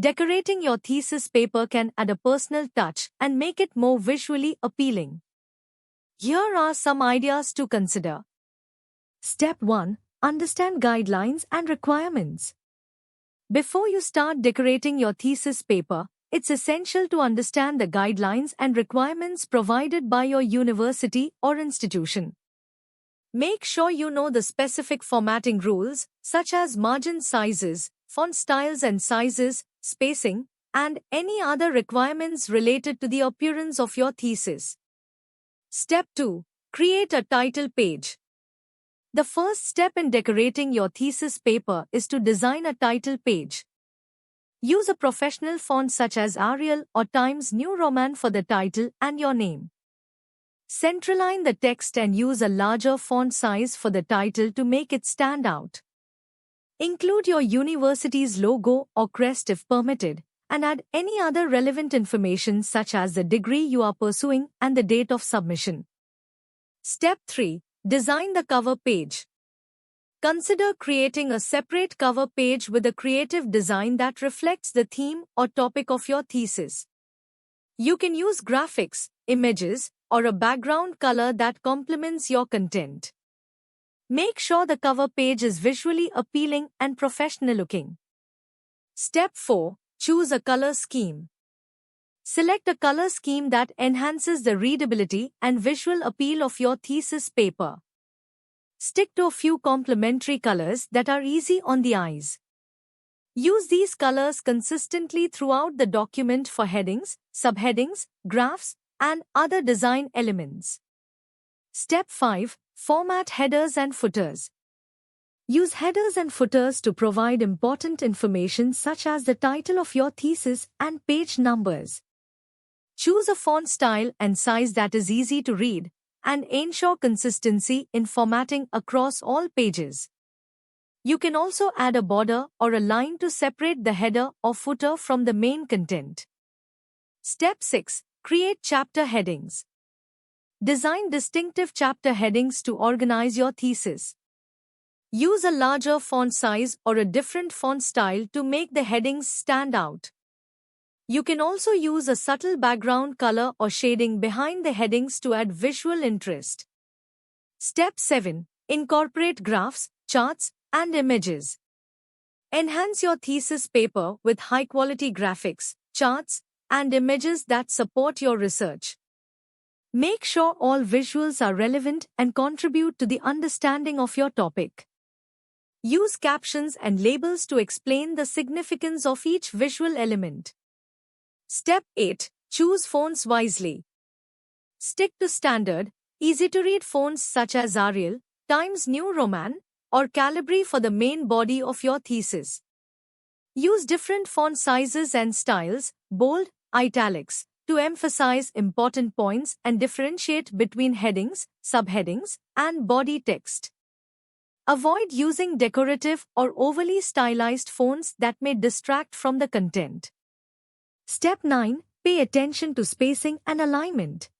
Decorating your thesis paper can add a personal touch and make it more visually appealing. Here are some ideas to consider. Step 1. Understand guidelines and requirements. Before you start decorating your thesis paper, it's essential to understand the guidelines and requirements provided by your university or institution. Make sure you know the specific formatting rules, such as margin sizes, font styles and sizes, spacing, and any other requirements related to the appearance of your thesis. Step 2. Create a title page. The first step in decorating your thesis paper is to design a title page. Use a professional font such as Arial or Times New Roman for the title and your name. Centerline the text and use a larger font size for the title to make it stand out. Include your university's logo or crest if permitted, and add any other relevant information such as the degree you are pursuing and the date of submission. Step 3. Design the cover page. Consider creating a separate cover page with a creative design that reflects the theme or topic of your thesis. You can use graphics, images, or a background color that complements your content. Make sure the cover page is visually appealing and professional looking. Step 4. Choose a color scheme. Select a color scheme that enhances the readability and visual appeal of your thesis paper. Stick to a few complementary colors that are easy on the eyes. Use these colors consistently throughout the document for headings, subheadings, graphs, and other design elements. Step 5. Format headers and footers. Use headers and footers to provide important information such as the title of your thesis and page numbers. Choose a font style and size that is easy to read, and ensure consistency in formatting across all pages. You can also add a border or a line to separate the header or footer from the main content. Step 6. Create chapter headings. Design distinctive chapter headings to organize your thesis. Use a larger font size or a different font style to make the headings stand out. You can also use a subtle background color or shading behind the headings to add visual interest. Step 7. Incorporate graphs, charts, and images. Enhance your thesis paper with high-quality graphics, charts, and images that support your research. Make sure all visuals are relevant and contribute to the understanding of your topic. Use captions and labels to explain the significance of each visual element. Step 8. Choose fonts wisely. Stick to standard, easy-to-read fonts such as Arial, Times New Roman, or Calibri for the main body of your thesis. Use different font sizes and styles, bold, italics, to emphasize important points and differentiate between headings, subheadings, and body text. Avoid using decorative or overly stylized fonts that may distract from the content. Step 9. Pay attention to spacing and alignment.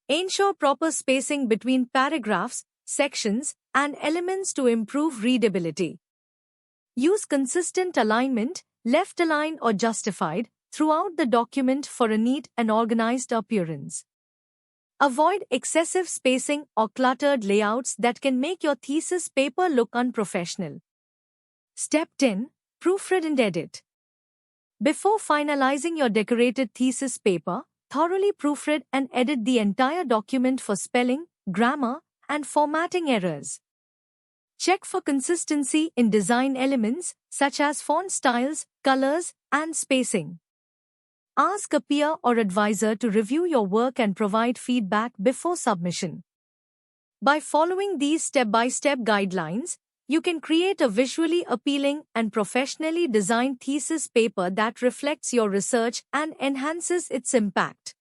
Ensure proper spacing between paragraphs, sections, and elements to improve readability. Use consistent alignment, left aligned or justified, throughout the document for a neat and organized appearance. Avoid excessive spacing or cluttered layouts that can make your thesis paper look unprofessional. Step 10. Proofread and edit. Before finalizing your decorated thesis paper, thoroughly proofread and edit the entire document for spelling, grammar, and formatting errors. Check for consistency in design elements such as font styles, colors, and spacing. Ask a peer or advisor to review your work and provide feedback before submission. By following these step-by-step guidelines, you can create a visually appealing and professionally designed thesis paper that reflects your research and enhances its impact.